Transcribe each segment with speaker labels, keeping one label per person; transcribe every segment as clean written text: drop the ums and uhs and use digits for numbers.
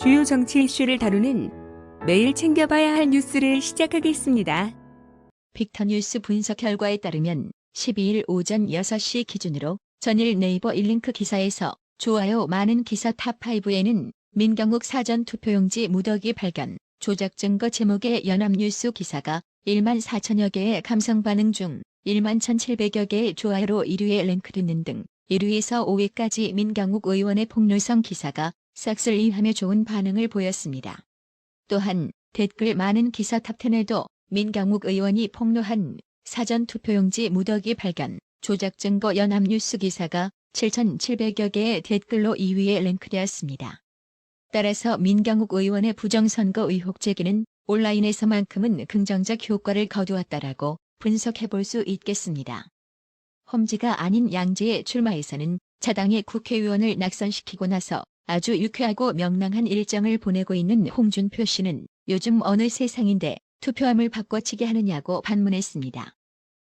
Speaker 1: 주요 정치 이슈를 다루는 매일 챙겨봐야 할 뉴스를 시작하겠습니다.
Speaker 2: 빅터뉴스 분석 결과에 따르면 12일 오전 6시 기준으로 전일 네이버 1링크 기사에서 좋아요 많은 기사 탑5에는 민경욱 사전 투표용지 무더기 발견, 조작 증거 제목의 연합뉴스 기사가 1만 4천여 개의 감성 반응 중 1만 1,700여 개의 좋아요로 1위에 랭크됐는 등 1위에서 5위까지 민경욱 의원의 폭로성 기사가 싹쓸이하며 좋은 반응을 보였습니다. 또한 댓글 많은 기사 탑10에도 민경욱 의원이 폭로한 사전 투표용지 무더기 발견, 조작 증거 연합뉴스 기사가 7,700여 개의 댓글로 2위에 랭크되었습니다. 따라서 민경욱 의원의 부정선거 의혹 제기는 온라인에서만큼은 긍정적 효과를 거두었다라고 분석해볼 수 있겠습니다. 험지가 아닌 양지의 출마에서는 자당의 국회의원을 낙선시키고 나서 아주 유쾌하고 명랑한 일정을 보내고 있는 홍준표 씨는 요즘 어느 세상인데 투표함을 바꿔치기 하느냐고 반문했습니다.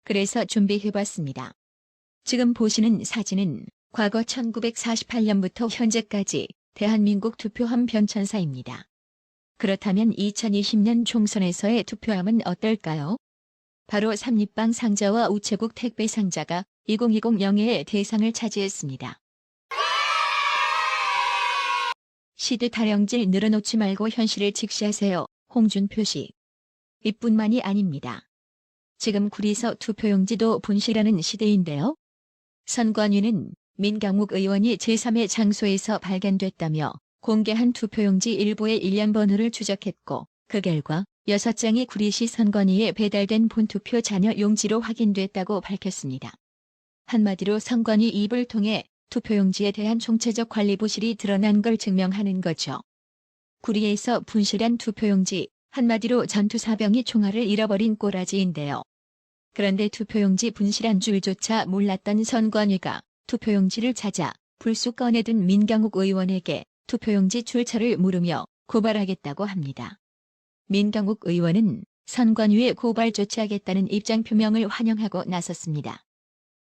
Speaker 2: 그래서 준비해봤습니다. 지금 보시는 사진은 과거 1948년부터 현재까지 대한민국 투표함 변천사입니다. 그렇다면 2020년 총선에서의 투표함은 어떨까요? 바로 삼립방 상자와 우체국 택배 상자가 2020 영예의 대상을 차지했습니다. 시대 다령질 늘어놓지 말고 현실을 직시하세요. 홍준표 씨. 이뿐만이 아닙니다. 지금 구리서 투표용지도 분실하는 시대인데요. 선관위는 민경욱 의원이 제3의 장소에서 발견됐다며 공개한 투표용지 일부의 일련 번호를 추적했고 그 결과 6장이 구리시 선관위에 배달된 본투표 잔여 용지로 확인됐다고 밝혔습니다. 한마디로 선관위 입을 통해 투표용지에 대한 총체적 관리 부실이 드러난 걸 증명하는 거죠. 구리에서 분실한 투표용지, 한마디로 전투사병이 총알을 잃어버린 꼬라지인데요. 그런데 투표용지 분실한 줄조차 몰랐던 선관위가 투표용지를 찾아 불쑥 꺼내든 민경욱 의원에게 투표용지 출처를 물으며 고발하겠다고 합니다. 민경욱 의원은 선관위에 고발 조치하겠다는 입장 표명을 환영하고 나섰습니다.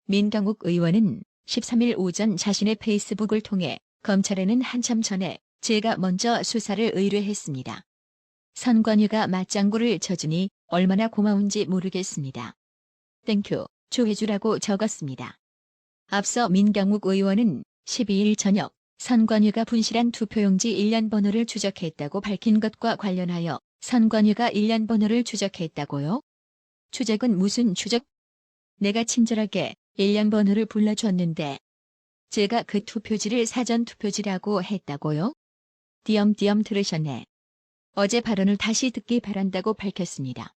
Speaker 2: 민경욱 의원은 13일 오전 자신의 페이스북을 통해 검찰에는 한참 전에 제가 먼저 수사를 의뢰했습니다. 선관위가 맞장구를 쳐주니 얼마나 고마운지 모르겠습니다. 땡큐, 조해주라고 적었습니다. 앞서 민경욱 의원은 12일 저녁 선관위가 분실한 투표용지 일련 번호를 추적했다고 밝힌 것과 관련하여 선관위가 일련 번호를 추적했다고요? 추적은 무슨 추적? 내가 친절하게 일련 번호를 불러줬는데 제가 그 투표지를 사전 투표지라고 했다고요? 띄엄띄엄 들으셨네. 어제 발언을 다시 듣기 바란다고 밝혔습니다.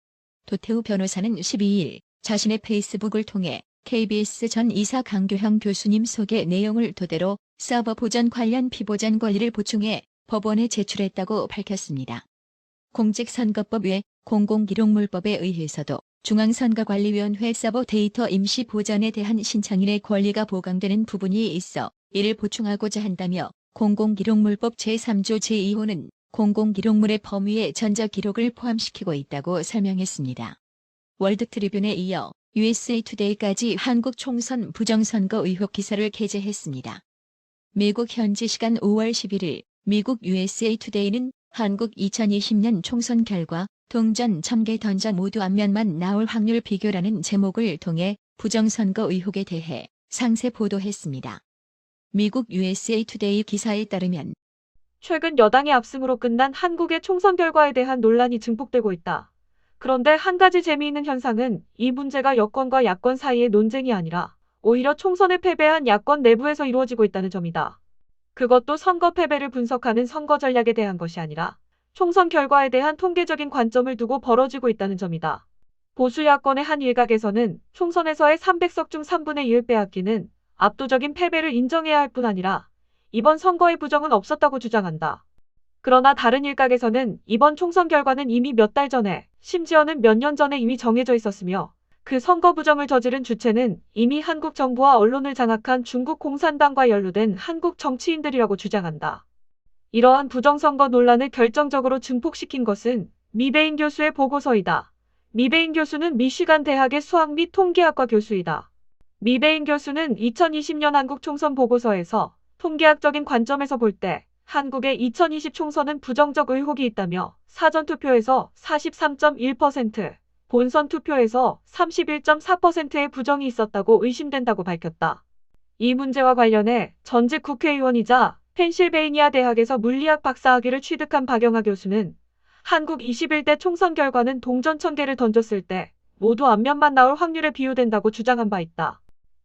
Speaker 2: 도태우 변호사는 12일 자신의 페이스북을 통해 KBS 전 이사 강교형 교수님 소개 내용을 토대로 서버 보전 관련 피보전 권리를 보충해 법원에 제출했다고 밝혔습니다. 공직선거법 외 공공기록물법에 의해서도 중앙선거관리위원회 서버 데이터 임시 보전에 대한 신청인의 권리가 보강되는 부분이 있어 이를 보충하고자 한다며 공공기록물법 제3조 제2호는 공공기록물의 범위에 전자기록을 포함시키고 있다고 설명했습니다. 월드트리뷴에 이어 USA 투데이까지 한국 총선 부정선거 의혹 기사를 게재했습니다. 미국 현지 시간 5월 11일 미국 USA 투데이는 한국 2020년 총선 결과 동전 1000개 던져 모두 앞면만 나올 확률 비교라는 제목을 통해 부정선거 의혹에 대해 상세 보도했습니다. 미국 USA 투데이 기사에 따르면
Speaker 3: 최근 여당의 압승으로 끝난 한국의 총선 결과에 대한 논란이 증폭되고 있다. 그런데 한 가지 재미있는 현상은 이 문제가 여권과 야권 사이의 논쟁이 아니라 오히려 총선에 패배한 야권 내부에서 이루어지고 있다는 점이다. 그것도 선거 패배를 분석하는 선거 전략에 대한 것이 아니라 총선 결과에 대한 통계적인 관점을 두고 벌어지고 있다는 점이다. 보수 야권의 한 일각에서는 총선에서의 300석 중 3분의 1을 빼앗기는 압도적인 패배를 인정해야 할 뿐 아니라 이번 선거의 부정은 없었다고 주장한다. 그러나 다른 일각에서는 이번 총선 결과는 이미 몇 달 전에, 심지어는 몇 년 전에 이미 정해져 있었으며 그 선거 부정을 저지른 주체는 이미 한국 정부와 언론을 장악한 중국 공산당과 연루된 한국 정치인들이라고 주장한다. 이러한 부정선거 논란을 결정적으로 증폭시킨 것은 미베인 교수의 보고서이다. 미베인 교수는 미시간 대학의 수학 및 통계학과 교수이다. 미베인 교수는 2020년 한국 총선 보고서에서 통계학적인 관점에서 볼 때 한국의 2020 총선은 부정적 의혹이 있다며 사전투표에서 43.1%, 본선 투표에서 31.4%의 부정이 있었다고 의심된다고 밝혔다. 이 문제와 관련해 전직 국회의원이자 펜실베이니아 대학에서 물리학 박사학위를 취득한 박영하 교수는 한국 21대 총선 결과는 동전 1000개를 던졌을 때 모두 앞면만 나올 확률에 비유된다고 주장한 바 있다.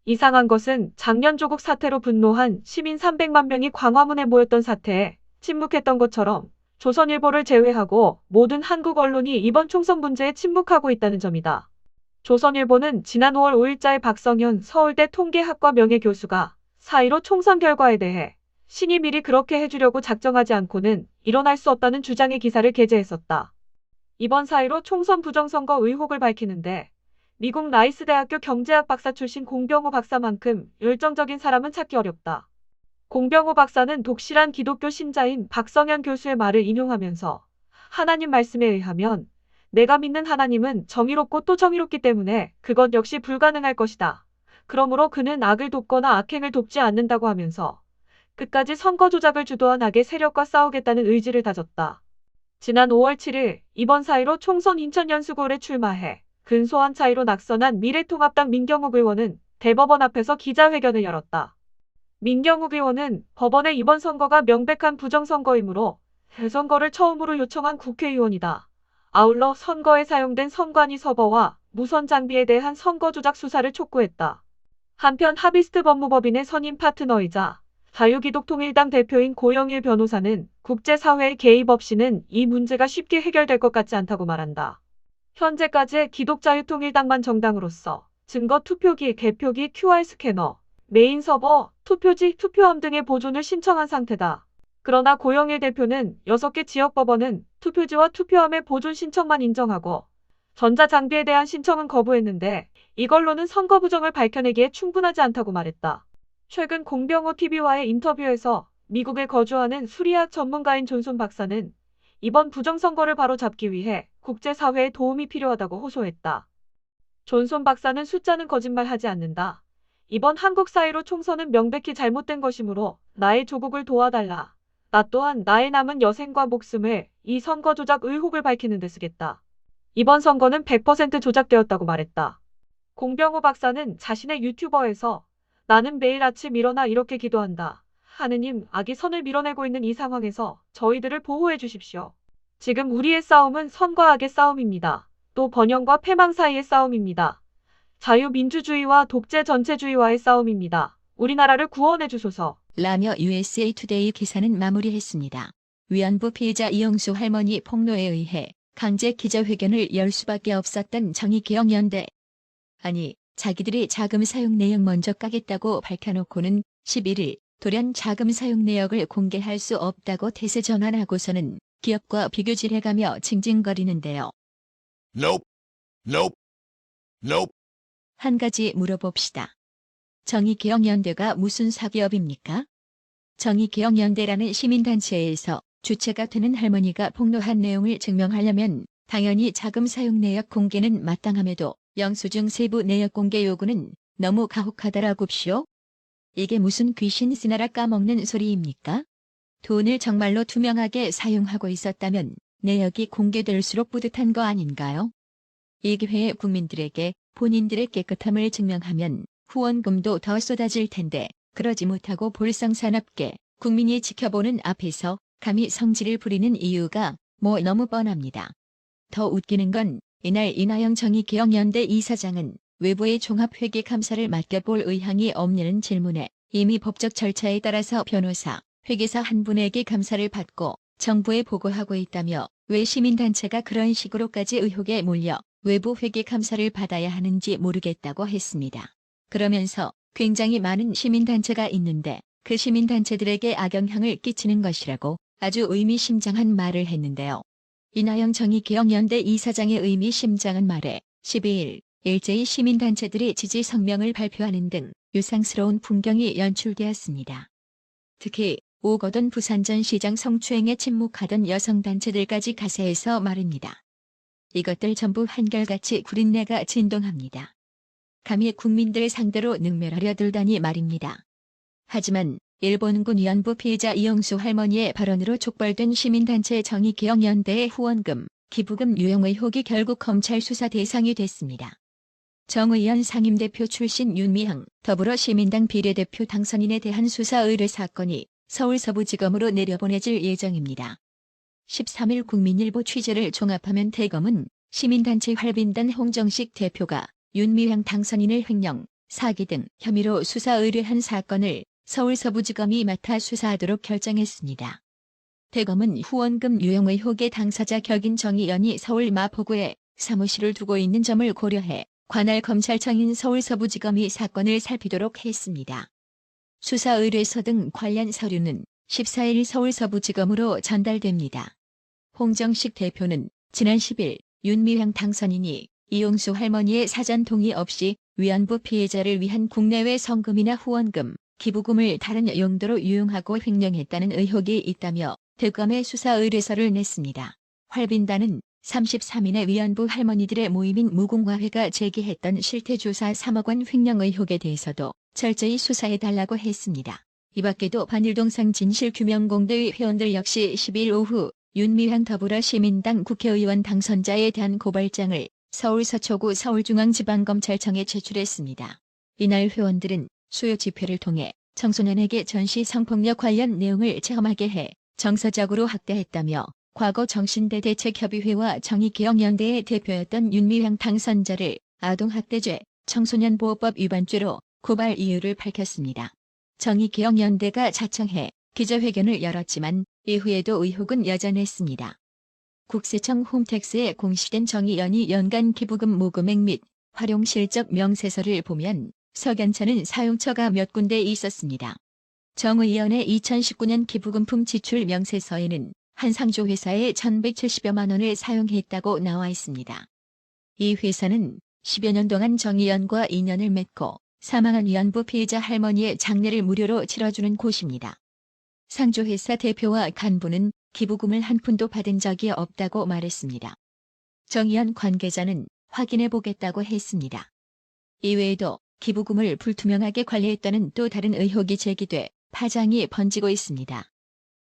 Speaker 3: 이상한 것은 작년 조국 사태로 분노한 시민 300만 명이 광화문에 모였던 사태에 침묵했던 것처럼 조선일보를 제외하고 모든 한국 언론이 이번 총선 문제에 침묵하고 있다는 점이다. 조선일보는 지난 5월 5일자에 박성현 서울대 통계학과 명예교수가 4.15 총선 결과에 대해 신이 미리 그렇게 해주려고 작정하지 않고는 일어날 수 없다는 주장의 기사를 게재했었다. 이번 4.15 총선 부정선거 의혹을 밝히는데 미국 라이스 대학교 경제학 박사 출신 공병호 박사만큼 열정적인 사람은 찾기 어렵다. 공병호 박사는 독실한 기독교 신자인 박성현 교수의 말을 인용하면서 하나님 말씀에 의하면 내가 믿는 하나님은 정의롭고 또 정의롭기 때문에 그것 역시 불가능할 것이다. 그러므로 그는 악을 돕거나 악행을 돕지 않는다고 하면서 끝까지 선거 조작을 주도한 악의 세력과 싸우겠다는 의지를 다졌다. 지난 5월 7일 이번 4.15 총선 인천 연수구에 출마해 근소한 차이로 낙선한 미래통합당 민경욱 의원은 대법원 앞에서 기자회견을 열었다. 민경욱 의원은 법원에 이번 선거가 명백한 부정선거이므로 재선거를 처음으로 요청한 국회의원이다. 아울러 선거에 사용된 선관위 서버와 무선 장비에 대한 선거 조작 수사를 촉구했다. 한편 하비스트 법무법인의 선임 파트너이자 자유기독통일당 대표인 고영일 변호사는 국제사회의 개입 없이는 이 문제가 쉽게 해결될 것 같지 않다고 말한다. 현재까지 기독자유통일당만 정당으로서 증거 투표기, 개표기, QR 스캐너, 메인 서버, 투표지, 투표함 등의 보존을 신청한 상태다. 그러나 고영일 대표는 6개 지역법원은 투표지와 투표함의 보존 신청만 인정하고 전자장비에 대한 신청은 거부했는데 이걸로는 선거 부정을 밝혀내기에 충분하지 않다고 말했다. 최근 공병호 TV와의 인터뷰에서 미국에 거주하는 수리학 전문가인 존손 박사는 이번 부정선거를 바로잡기 위해 국제사회의 도움이 필요하다고 호소했다. 존손 박사는 숫자는 거짓말하지 않는다. 이번 한국 4.15 총선은 명백히 잘못된 것이므로 나의 조국을 도와달라. 나 또한 나의 남은 여생과 목숨을 이 선거 조작 의혹을 밝히는 데 쓰겠다. 이번 선거는 100% 조작되었다고 말했다. 공병호 박사는 자신의 유튜버에서 나는 매일 아침 일어나 이렇게 기도한다. 하느님, 악이 선을 밀어내고 있는 이 상황에서 저희들을 보호해 주십시오. 지금 우리의 싸움은 선과 악의 싸움입니다. 또 번영과 패망 사이의 싸움입니다. 자유민주주의와 독재 전체주의와의 싸움입니다. 우리나라를 구원해 주소서.
Speaker 2: 라며 USA 투데이 기사는 마무리했습니다. 위안부 피해자 이영수 할머니 폭로에 의해 강제 기자회견을 열 수밖에 없었던 정의기억연대. 아니, 자기들이 자금 사용 내역 먼저 까겠다고 밝혀놓고는 11일 돌연 자금 사용 내역을 공개할 수 없다고 태세 전환하고서는 기업과 비교질해가며 징징거리는데요.
Speaker 4: Nope. Nope. Nope.
Speaker 2: 한 가지 물어봅시다. 정의기억연대가 무슨 사기업입니까? 정의기억연대라는 시민단체에서 주체가 되는 할머니가 폭로한 내용을 증명하려면 당연히 자금 사용 내역 공개는 마땅함에도 영수증 세부 내역 공개 요구는 너무 가혹하다라고쇼? 이게 무슨 귀신 쓰나라 까먹는 소리입니까? 돈을 정말로 투명하게 사용하고 있었다면 내역이 공개될수록 뿌듯한 거 아닌가요? 이 기회에 국민들에게 본인들의 깨끗함을 증명하면 후원금도 더 쏟아질 텐데 그러지 못하고 볼썽사납게 국민이 지켜보는 앞에서 감히 성질을 부리는 이유가 뭐 너무 뻔합니다. 더 웃기는 건 이날 이나영 정의기억연대 이사장은 외부의 종합회계 감사를 맡겨볼 의향이 없냐는 질문에 이미 법적 절차에 따라서 변호사, 회계사 한 분에게 감사를 받고 정부에 보고하고 있다며 왜 시민단체가 그런 식으로까지 의혹에 몰려 외부 회계 감사를 받아야 하는지 모르겠다고 했습니다. 그러면서 굉장히 많은 시민단체가 있는데 그 시민단체들에게 악영향을 끼치는 것이라고 아주 의미심장한 말을 했는데요. 이나영 정의기억연대 이사장의 의미심장한 말에 12일 일제히 시민단체들이 지지 성명을 발표하는 등 유상스러운 풍경이 연출되었습니다. 특히 오거돈 부산전 시장 성추행에 침묵하던 여성단체들까지 가세해서 말입니다. 이것들 전부 한결같이 구린내가 진동합니다. 감히 국민들 상대로 능멸하려 들다니 말입니다. 하지만 일본군 위안부 피해자 이용수 할머니의 발언으로 촉발된 시민단체 정의개혁연대의 후원금, 기부금 유용 의혹이 결국 검찰 수사 대상이 됐습니다. 정 의원 상임대표 출신 윤미향 더불어시민당 비례대표 당선인에 대한 수사 의뢰 사건이 서울서부지검으로 내려보내질 예정입니다. 13일 국민일보 취재를 종합하면 대검은 시민단체 활빈단 홍정식 대표가 윤미향 당선인을 횡령, 사기 등 혐의로 수사 의뢰한 사건을 서울서부지검이 맡아 수사하도록 결정했습니다. 대검은 후원금 유용 의혹의 당사자 격인 정 의원이 서울 마포구에 사무실을 두고 있는 점을 고려해 관할 검찰청인 서울서부지검이 사건을 살피도록 했습니다. 수사 의뢰서 등 관련 서류는 14일 서울서부지검으로 전달됩니다. 홍정식 대표는 지난 10일 윤미향 당선인이 이용수 할머니의 사전 동의 없이 위안부 피해자를 위한 국내외 성금이나 후원금, 기부금을 다른 용도로 유용하고 횡령했다는 의혹이 있다며 대검에 수사 의뢰서를 냈습니다. 활빈단은 33인의 위안부 할머니들의 모임인 무궁화회가 제기했던 실태조사 3억 원 횡령 의혹에 대해서도 철저히 수사해달라고 했습니다. 이 밖에도 반일동상 진실규명공대의 회원들 역시 12일 오후 윤미향 더불어시민당 국회의원 당선자에 대한 고발장을 서울 서초구 서울중앙지방검찰청에 제출했습니다. 이날 회원들은 수요 집회를 통해 청소년에게 전시 성폭력 관련 내용을 체험하게 해 정서적으로 학대했다며 과거 정신대대책협의회와 정의개혁연대의 대표였던 윤미향 당선자를 아동학대죄, 청소년보호법 위반죄로 고발 이유를 밝혔습니다. 정의개혁연대가 자청해 기자회견을 열었지만 이후에도 의혹은 여전했습니다. 국세청 홈택스에 공시된 정 의원이 연간 기부금 모금액 및 활용 실적 명세서를 보면 석연찮은 사용처가 몇 군데 있었습니다. 정 의원의 2019년 기부금품 지출 명세서에는 한 상조회사에 1,170여만 원을 사용했다고 나와 있습니다. 이 회사는 10여 년 동안 정 의원과 인연을 맺고 사망한 위안부 피해자 할머니의 장례를 무료로 치러주는 곳입니다. 상조회사 대표와 간부는 기부금을 한 푼도 받은 적이 없다고 말했습니다. 정 의원 관계자는 확인해보겠다고 했습니다. 이외에도 기부금을 불투명하게 관리했다는 또 다른 의혹이 제기돼 파장이 번지고 있습니다.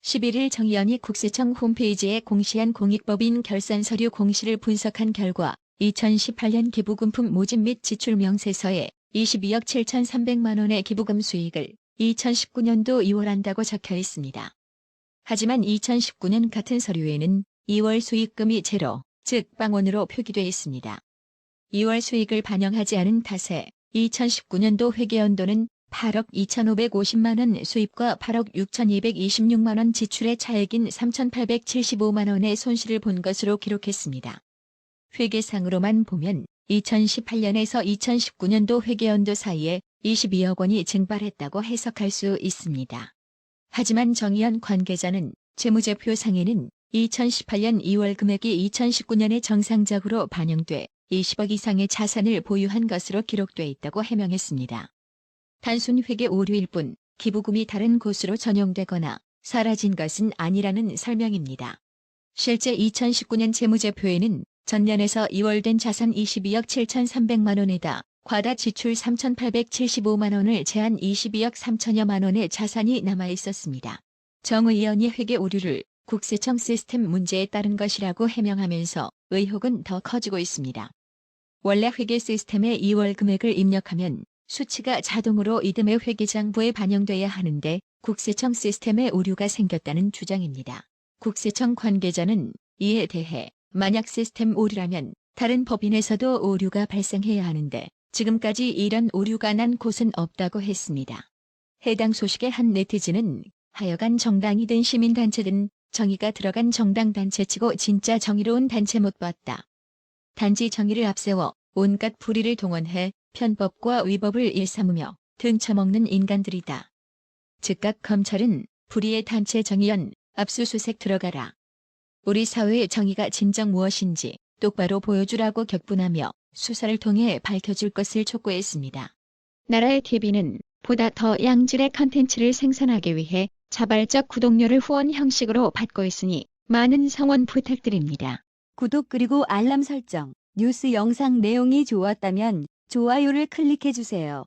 Speaker 2: 11일 정 의원이 국세청 홈페이지에 공시한 공익법인 결산서류 공시를 분석한 결과 2018년 기부금품 모집 및 지출 명세서에 22억 7,300만 원의 기부금 수익을 2019년도 2월 한다고 적혀 있습니다. 하지만 2019년 같은 서류에는 2월 수익금이 제로, 즉 빵원으로 표기돼 있습니다. 2월 수익을 반영하지 않은 탓에 2019년도 회계연도는 8억 2,550만 원 수입과 8억 6,226만 원 지출의 차액인 3,875만 원의 손실을 본 것으로 기록했습니다. 회계상으로만 보면 2018년에서 2019년도 회계연도 사이에 22억 원이 증발했다고 해석할 수 있습니다. 하지만 정 의원 관계자는 재무제표상에는 2018년 2월 금액이 2019년에 정상적으로 반영돼 20억 이상의 자산을 보유한 것으로 기록돼 있다고 해명했습니다. 단순 회계 오류일 뿐 기부금이 다른 곳으로 전용되거나 사라진 것은 아니라는 설명입니다. 실제 2019년 재무제표에는 전년에서 2월 된 자산 22억 7,300만 원에다 과다 지출 3,875만 원을 제한 22억 3천여만 원의 자산이 남아 있었습니다. 정 의원이 회계 오류를 국세청 시스템 문제에 따른 것이라고 해명하면서 의혹은 더 커지고 있습니다. 원래 회계 시스템에 2월 금액을 입력하면 수치가 자동으로 이듬해 회계장부에 반영돼야 하는데 국세청 시스템에 오류가 생겼다는 주장입니다. 국세청 관계자는 이에 대해 만약 시스템 오류라면 다른 법인에서도 오류가 발생해야 하는데 지금까지 이런 오류가 난 곳은 없다고 했습니다. 해당 소식에 한 네티즌은 하여간 정당이든 시민단체든 정의가 들어간 정당단체치고 진짜 정의로운 단체 못 봤다. 단지 정의를 앞세워 온갖 불의를 동원해 편법과 위법을 일삼으며 등쳐먹는 인간들이다. 즉각 검찰은 불의의 단체 정의연 압수수색 들어가라. 우리 사회의 정의가 진정 무엇인지 똑바로 보여주라고 격분하며 수사를 통해 밝혀줄 것을 촉구했습니다. 나라의 TV는 보다 더 양질의 컨텐츠를 생산하기 위해 자발적 구독료를 후원 형식으로 받고 있으니 많은 성원 부탁드립니다.
Speaker 5: 구독 그리고 알람 설정, 뉴스 영상 내용이 좋았다면 좋아요를 클릭해주세요.